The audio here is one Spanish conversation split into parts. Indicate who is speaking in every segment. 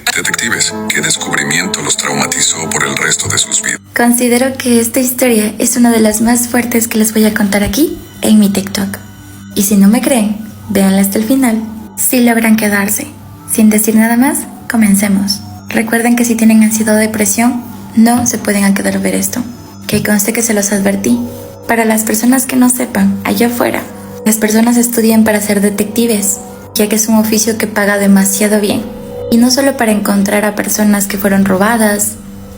Speaker 1: Detectives, ¿qué descubrimiento los traumatizó por el resto de sus vidas?
Speaker 2: Considero que esta historia es una de las más fuertes que les voy a contar aquí en mi TikTok. Y si no me creen, véanla hasta el final. Sí logran quedarse. Sin decir nada más, comencemos. Recuerden que si tienen ansiedad o depresión, no se pueden quedar a ver esto. Que conste que se los advertí. Para las personas que no sepan, allá afuera, las personas estudian para ser detectives, ya que es un oficio que paga demasiado bien. Y no solo para encontrar a personas que fueron robadas,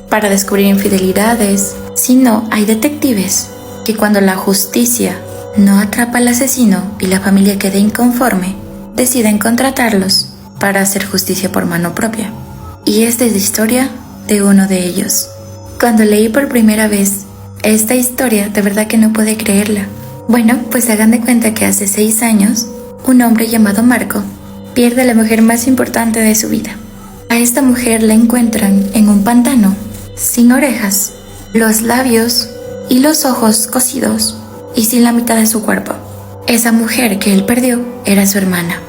Speaker 2: para descubrir infidelidades, sino hay detectives que cuando la justicia no atrapa al asesino y la familia queda inconforme, deciden contratarlos para hacer justicia por mano propia. Y esta es la historia de uno de ellos. Cuando leí por primera vez esta historia, de verdad que no pude creerla. Bueno, pues hagan de cuenta que hace 6 años, un hombre llamado Marco pierde a la mujer más importante de su vida. A esta mujer la encuentran en un pantano, sin orejas, los labios y los ojos cosidos y sin la mitad de su cuerpo. Esa mujer que él perdió era su hermana.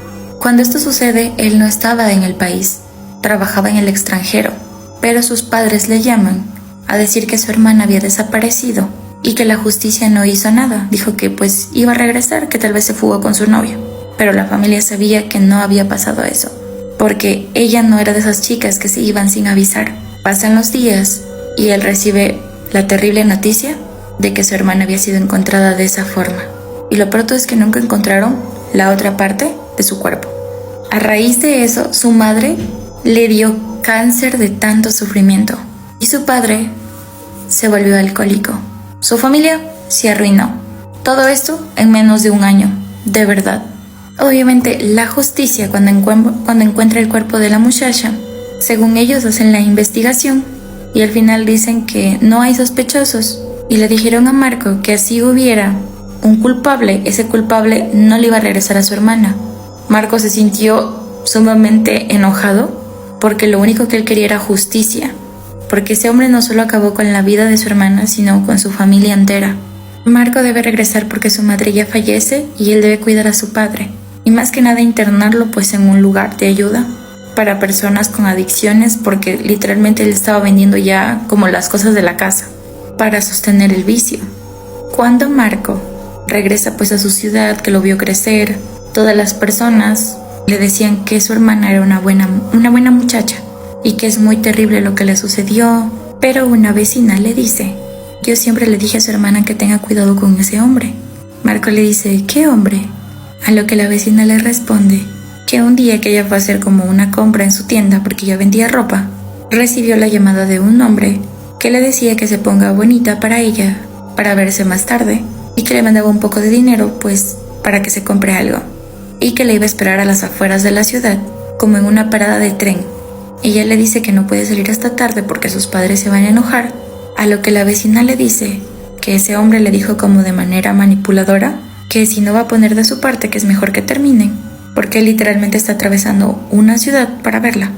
Speaker 2: Cuando esto sucede, él no estaba en el país, trabajaba en el extranjero, pero sus padres le llaman a decir que su hermana había desaparecido y que la justicia no hizo nada. Dijo que pues iba a regresar, que tal vez se fugó con su novio. Pero la familia sabía que no había pasado eso, porque ella no era de esas chicas que se iban sin avisar. Pasan los días y él recibe la terrible noticia de que su hermana había sido encontrada de esa forma. Y lo pronto es que nunca encontraron la otra parte de su cuerpo. A raíz de eso, su madre le dio cáncer de tanto sufrimiento y su padre se volvió alcohólico. Su familia se arruinó. Todo esto en menos de un año, de verdad. Obviamente, la justicia cuando encuentra el cuerpo de la muchacha, según ellos hacen la investigación y al final dicen que no hay sospechosos y le dijeron a Marco que si hubiera un culpable, ese culpable no le iba a regresar a su hermana. Marco se sintió sumamente enojado porque lo único que él quería era justicia, porque ese hombre no solo acabó con la vida de su hermana, sino con su familia entera. Marco debe regresar porque su madre ya fallece y él debe cuidar a su padre. Y más que nada internarlo pues en un lugar de ayuda para personas con adicciones, porque literalmente él estaba vendiendo ya como las cosas de la casa para sostener el vicio. Cuando Marco regresa pues a su ciudad, que lo vio crecer, todas las personas le decían que su hermana era una buena muchacha y que es muy terrible lo que le sucedió, pero una vecina le dice: yo siempre le dije a su hermana que tenga cuidado con ese hombre. Marco le dice: ¿qué hombre? A lo que la vecina le responde que un día que ella fue a hacer como una compra en su tienda porque ella vendía ropa, recibió la llamada de un hombre que le decía que se ponga bonita para ella, para verse más tarde, y que le mandaba un poco de dinero pues para que se compre algo, y que le iba a esperar a las afueras de la ciudad, como en una parada de tren. Ella le dice que no puede salir hasta tarde porque sus padres se van a enojar, a lo que la vecina le dice que ese hombre le dijo como de manera manipuladora que si no va a poner de su parte que es mejor que terminen, porque él literalmente está atravesando una ciudad para verla.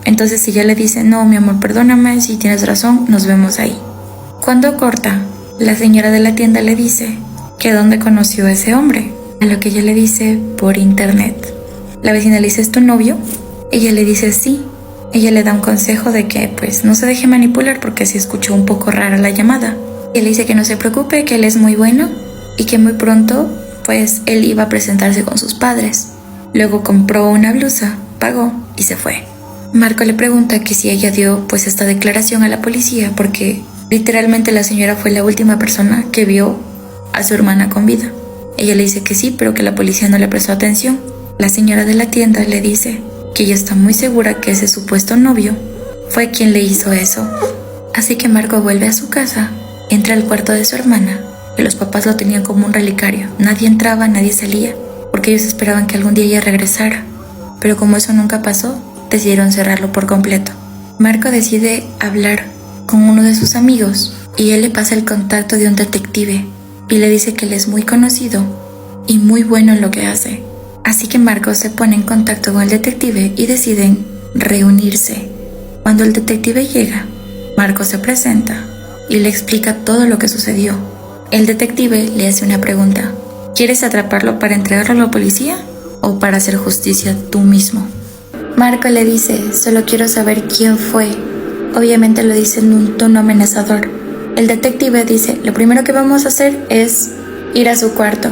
Speaker 2: Entonces ella le dice: no, mi amor, perdóname, si tienes razón, nos vemos ahí. Cuando corta, la señora de la tienda le dice que dónde conoció a ese hombre, a lo que ella le dice: por internet. La vecina le dice: ¿es tu novio? Ella le dice: sí. Ella le da un consejo de que pues no se deje manipular porque se escuchó un poco rara la llamada. Él le dice que no se preocupe, que él es muy bueno y que muy pronto pues él iba a presentarse con sus padres. Luego compró una blusa, pagó y se fue. Marco le pregunta que si ella dio pues esta declaración a la policía, porque literalmente la señora fue la última persona que vio a su hermana con vida. Ella le dice que sí, pero que la policía no le prestó atención. La señora de la tienda le dice que ella está muy segura que ese supuesto novio fue quien le hizo eso. Así que Marco vuelve a su casa, entra al cuarto de su hermana, que los papás lo tenían como un relicario. Nadie entraba, nadie salía, porque ellos esperaban que algún día ella regresara. Pero como eso nunca pasó, decidieron cerrarlo por completo. Marco decide hablar con uno de sus amigos y él le pasa el contacto de un detective y le dice que él es muy conocido y muy bueno en lo que hace. Así que Marco se pone en contacto con el detective y deciden reunirse. Cuando el detective llega, Marco se presenta y le explica todo lo que sucedió. El detective le hace una pregunta: ¿quieres atraparlo para entregarlo a la policía o para hacer justicia tú mismo? Marco le dice, solo quiero saber quién fue. Obviamente lo dice en un tono amenazador. El detective dice, lo primero que vamos a hacer es ir a su cuarto.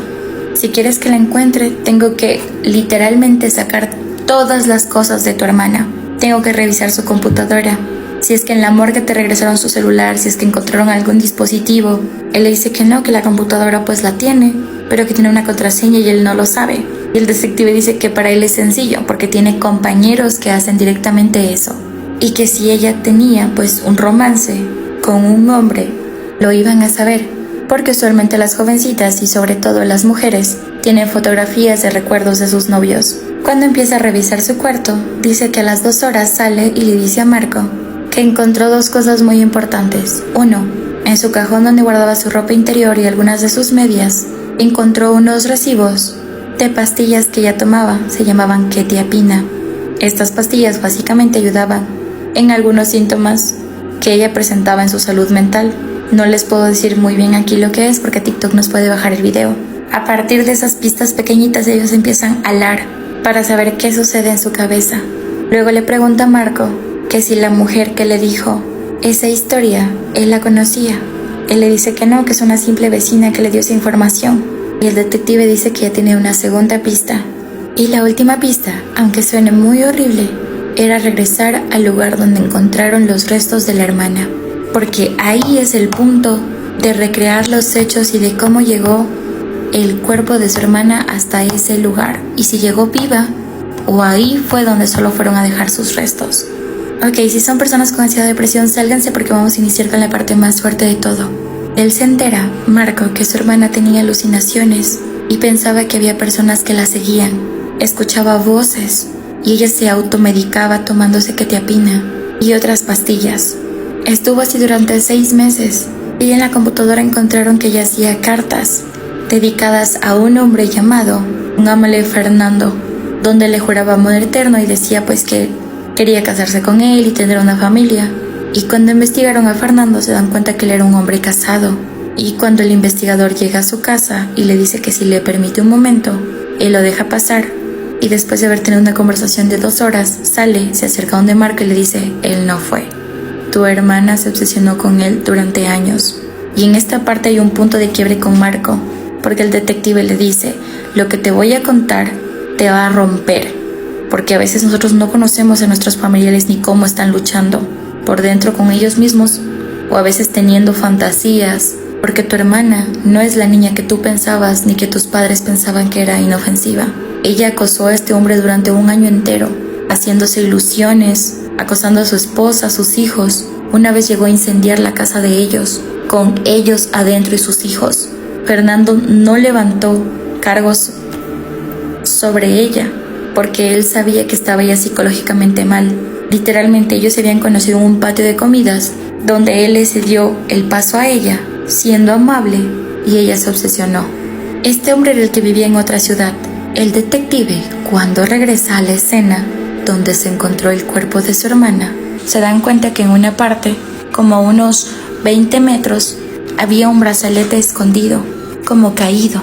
Speaker 2: Si quieres que la encuentre, tengo que literalmente sacar todas las cosas de tu hermana. Tengo que revisar su computadora. Si es que en la morgue te regresaron su celular, si es que encontraron algún dispositivo. Él le dice que no, que la computadora pues la tiene, pero que tiene una contraseña y él no lo sabe. Y el detective dice que para él es sencillo, porque tiene compañeros que hacen directamente eso. Y que si ella tenía pues un romance con un hombre, lo iban a saber, porque usualmente las jovencitas y sobre todo las mujeres tienen fotografías de recuerdos de sus novios. Cuando empieza a revisar su cuarto, dice que a las 2 horas sale y le dice a Marco que encontró 2 cosas muy importantes. Uno, en su cajón donde guardaba su ropa interior y algunas de sus medias, encontró unos recibos de pastillas que ella tomaba, se llamaban quetiapina. Estas pastillas básicamente ayudaban en algunos síntomas que ella presentaba en su salud mental. No les puedo decir muy bien aquí lo que es porque TikTok nos puede bajar el video. A partir de esas pistas pequeñitas ellos empiezan a hablar para saber qué sucede en su cabeza. Luego le pregunta a Marco que si la mujer que le dijo esa historia, él la conocía. Él le dice que no, que es una simple vecina que le dio esa información. Y el detective dice que ya tiene una segunda pista. Y la última pista, aunque suene muy horrible, era regresar al lugar donde encontraron los restos de la hermana. Porque ahí es el punto de recrear los hechos y de cómo llegó el cuerpo de su hermana hasta ese lugar. Y si llegó viva, o ahí fue donde solo fueron a dejar sus restos. Ok, si son personas con ansiedad o depresión, sálganse porque vamos a iniciar con la parte más fuerte de todo. Él se entera, Marco, que su hermana tenía alucinaciones y pensaba que había personas que la seguían. Escuchaba voces y ella se automedicaba tomándose quetiapina y otras pastillas. Estuvo así durante 6 meses y en la computadora encontraron que ella hacía cartas dedicadas a un hombre llamado, pongámosle Fernando, donde le juraba amor eterno y decía pues que quería casarse con él y tener una familia. Y cuando investigaron a Fernando se dan cuenta que él era un hombre casado. Y cuando el investigador llega a su casa y le dice que si le permite un momento, él lo deja pasar. Y después de haber tenido una conversación de 2 horas, sale, se acerca donde Marco y le dice, él no fue. Tu hermana se obsesionó con él durante años. Y en esta parte hay un punto de quiebre con Marco, porque el detective le dice, lo que te voy a contar te va a romper. Porque a veces nosotros no conocemos a nuestros familiares ni cómo están luchando por dentro con ellos mismos, o a veces teniendo fantasías, porque tu hermana no es la niña que tú pensabas ni que tus padres pensaban que era inofensiva. Ella acosó a este hombre durante 1 año entero, haciéndose ilusiones, acosando a su esposa, a sus hijos. Una vez llegó a incendiar la casa de ellos, con ellos adentro y sus hijos. Fernando no levantó cargos sobre ella, porque él sabía que estaba ella psicológicamente mal. Literalmente ellos se habían conocido en un patio de comidas, donde él le cedió el paso a ella, siendo amable, y ella se obsesionó. Este hombre era el que vivía en otra ciudad. El detective, cuando regresa a la escena donde se encontró el cuerpo de su hermana, se dan cuenta que en una parte, como a unos 20 metros, había un brazalete escondido, como caído.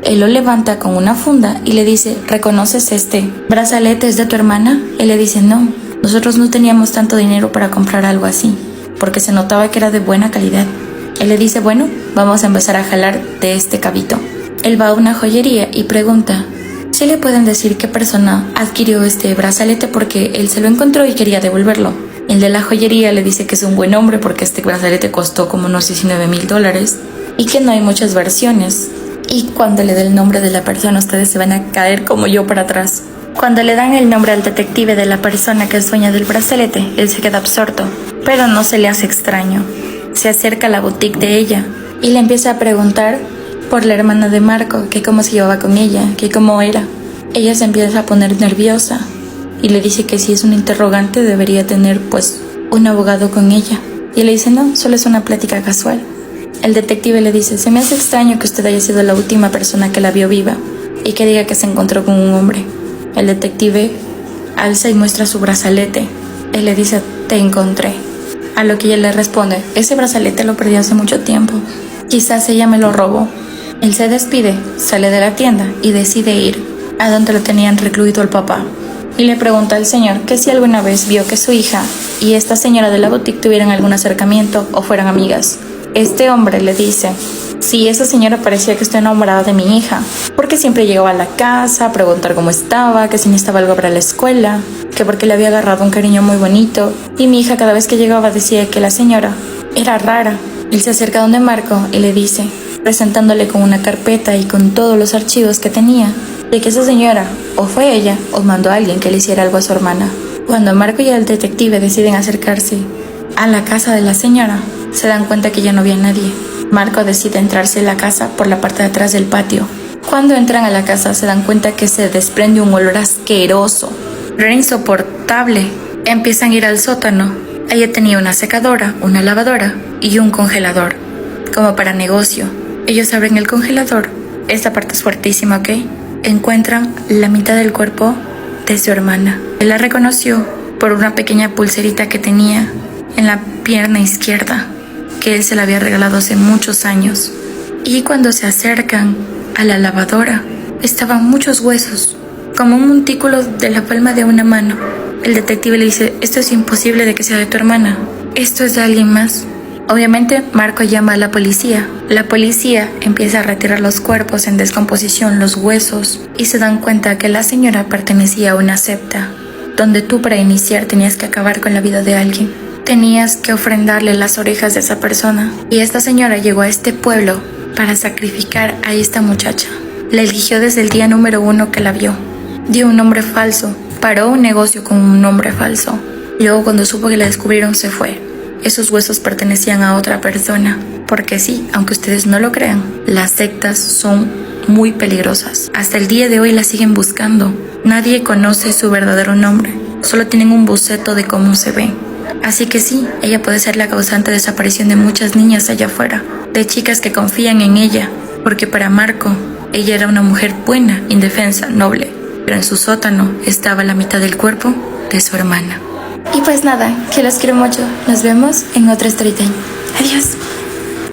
Speaker 2: Él lo levanta con una funda y le dice, ¿reconoces este brazalete? ¿Es de tu hermana? Él le dice, no, nosotros no teníamos tanto dinero para comprar algo así, porque se notaba que era de buena calidad. Él le dice, bueno, vamos a empezar a jalar de este cabito. Él va a una joyería y pregunta, ¿sí le pueden decir qué persona adquirió este brazalete? Porque él se lo encontró y quería devolverlo. El de la joyería le dice que es un buen hombre porque este brazalete costó como unos $19,000 y que no hay muchas versiones. Y cuando le da el nombre de la persona, ustedes se van a caer como yo para atrás. Cuando le dan el nombre al detective de la persona que es dueña del brazalete, él se queda absorto, pero no se le hace extraño. Se acerca a la boutique de ella y le empieza a preguntar por la hermana de Marco, que cómo se llevaba con ella, que cómo era. Ella se empieza a poner nerviosa y le dice que si es un interrogante debería tener pues un abogado con ella. Y él le dice no, solo es una plática casual. El detective le dice, se me hace extraño que usted haya sido la última persona que la vio viva y que diga que se encontró con un hombre. El detective alza y muestra su brazalete. Él le dice, te encontré. A lo que ella le responde, ese brazalete lo perdí hace mucho tiempo. Quizás ella me lo robó. Él se despide, sale de la tienda y decide ir a donde lo tenían recluido el papá. y le pregunta al señor que si alguna vez vio que su hija y esta señora de la boutique tuvieran algún acercamiento o fueran amigas. Este hombre le dice: sí, esa señora parecía que está enamorada de mi hija, porque siempre llegaba a la casa a preguntar cómo estaba, que si necesitaba algo para la escuela, que porque le había agarrado un cariño muy bonito, y mi hija cada vez que llegaba decía que la señora era rara. Él se acerca donde Marco y le dice, presentándole con una carpeta y con todos los archivos que tenía, de que esa señora o fue ella o mandó a alguien que le hiciera algo a su hermana. Cuando Marco y el detective deciden acercarse a la casa de la señora, se dan cuenta que ya no había nadie. Marco decide entrarse en la casa por la parte de atrás del patio. Cuando entran a la casa se dan cuenta que se desprende un olor asqueroso, era insoportable. Empiezan a ir al sótano. Ella tenía una secadora, una lavadora y un congelador, como para negocio. Ellos abren el congelador. Esta parte es fuertísima, ¿ok? Encuentran la mitad del cuerpo de su hermana. Él la reconoció por una pequeña pulserita que tenía en la pierna izquierda, que él se la había regalado hace muchos años. Y cuando se acercan a la lavadora, estaban muchos huesos, como un montículo de la palma de una mano. El detective le dice: esto es imposible de que sea de tu hermana, esto es de alguien más. Obviamente Marco llama a la policía. La policía empieza a retirar los cuerpos en descomposición, los huesos, y se dan cuenta que la señora pertenecía a una secta, donde tú para iniciar tenías que acabar con la vida de alguien. Tenías que ofrendarle las orejas de esa persona. Y esta señora llegó a este pueblo para sacrificar a esta muchacha. La eligió desde el día número 1 que la vio. Dio un nombre falso, paró un negocio con un nombre falso. Luego, cuando supo que la descubrieron, se fue. Esos huesos pertenecían a otra persona. Porque sí, aunque ustedes no lo crean, las sectas son muy peligrosas. Hasta el día de hoy la siguen buscando. Nadie conoce su verdadero nombre. Solo tienen un boceto de cómo se ve. Así que sí, ella puede ser la causante de desaparición de muchas niñas allá afuera, de chicas que confían en ella, porque para Marco, ella era una mujer buena, indefensa, noble, pero en su sótano estaba la mitad del cuerpo de su hermana. Y pues nada, que los quiero mucho. Nos vemos en otro storytime. Adiós.